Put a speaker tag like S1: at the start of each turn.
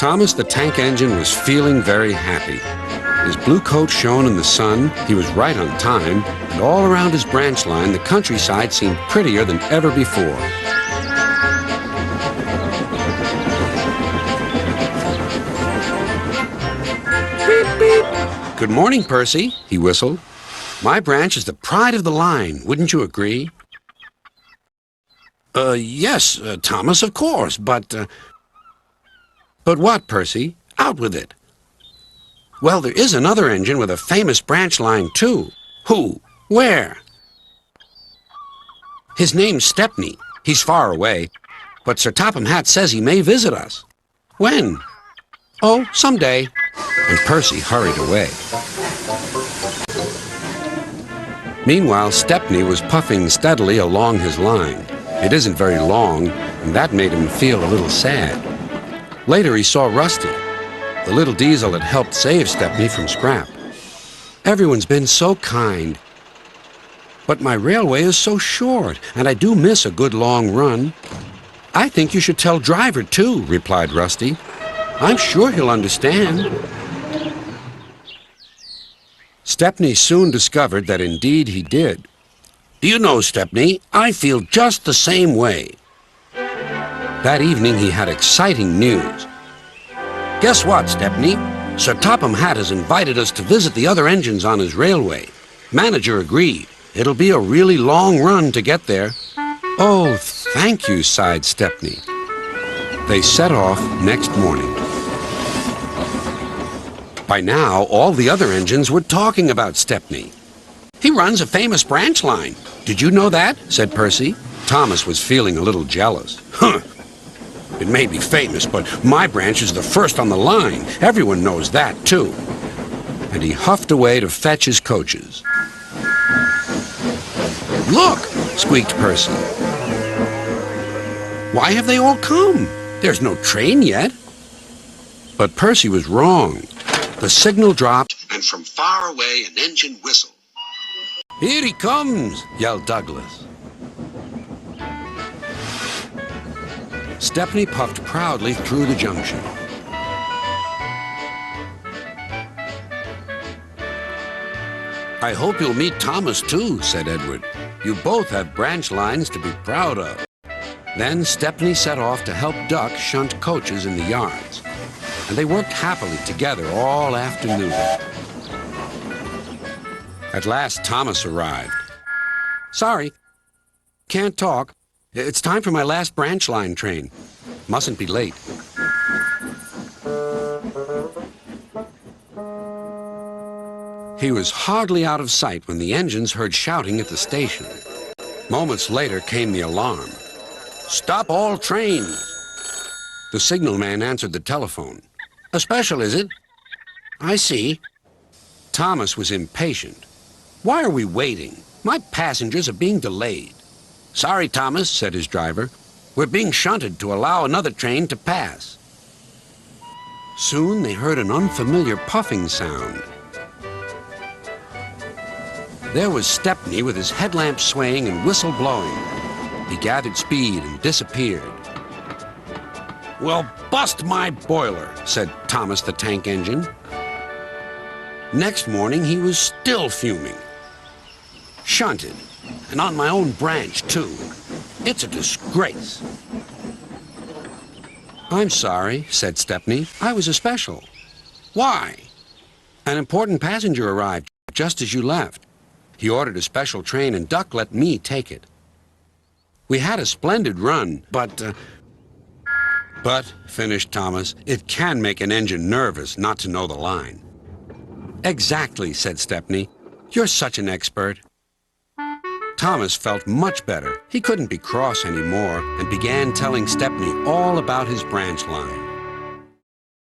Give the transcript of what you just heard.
S1: Thomas the tank engine was feeling very happy. His blue coat shone in the sun, he was right on time, and all around his branch line the countryside seemed prettier than ever before. Beep, beep. Good morning, Percy, he whistled. My branch is the pride of the line, wouldn't you agree? Yes, Thomas, of course, but... But what, Percy? Out with it. Well, there is another engine with a famous branch line, too. Who? Where? His name's Stepney. He's far away, but Sir Topham Hatt says he may visit us. When? Oh, someday. And Percy hurried away. Meanwhile, Stepney was puffing steadily along his line. It isn't very long, and that made him feel a little sad. Later, he saw Rusty, the little diesel that helped save Stepney from scrap. Everyone's been so kind. But my railway is so short, and I do miss a good long run. I think you should tell Driver, too, replied Rusty. I'm sure he'll understand. Stepney soon discovered that indeed he did. Do you know, Stepney, I feel just the same way. That evening he had exciting news. Guess what, Stepney? Sir Topham Hatt has invited us to visit the other engines on his railway. Manager agreed. It'll be a really long run to get there. Oh, thank you, sighed Stepney. They set off next morning. By now, all the other engines were talking about Stepney. He runs a famous branch line. Did you know that? Said Percy. Thomas was feeling a little jealous. Huh. It may be famous, but my branch is the first on the line. Everyone knows that, too. And he huffed away to fetch his coaches. Look, squeaked Percy. Why have they all come? There's no train yet. But Percy was wrong. The signal dropped, and from far away an engine whistled. Here he comes, yelled Douglas. Stepney puffed proudly through the junction. I hope you'll meet Thomas, too, said Edward. You both have branch lines to be proud of. Then Stepney set off to help Duck shunt coaches in the yards, and they worked happily together all afternoon. At last, Thomas arrived. Sorry, can't talk. It's time for my last branch line train. Mustn't be late. He was hardly out of sight when the engines heard shouting at the station. Moments later came the alarm. Stop all trains! The signalman answered the telephone. A special, is it? I see. Thomas was impatient. Why are we waiting? My passengers are being delayed. Sorry, Thomas, said his driver. We're being shunted to allow another train to pass. Soon they heard an unfamiliar puffing sound. There was Stepney with his headlamp swaying and whistle blowing. He gathered speed and disappeared. Well, bust my boiler, said Thomas the tank engine. Next morning he was still fuming. Shunted, and on my own branch, too. It's a disgrace. I'm sorry, said Stepney. I was a special. Why? An important passenger arrived just as you left. He ordered a special train, and Duck let me take it. We had a splendid run, but, finished Thomas, it can make an engine nervous not to know the line. Exactly, said Stepney. You're such an expert. Thomas felt much better. He couldn't be cross anymore and began telling Stepney all about his branch line.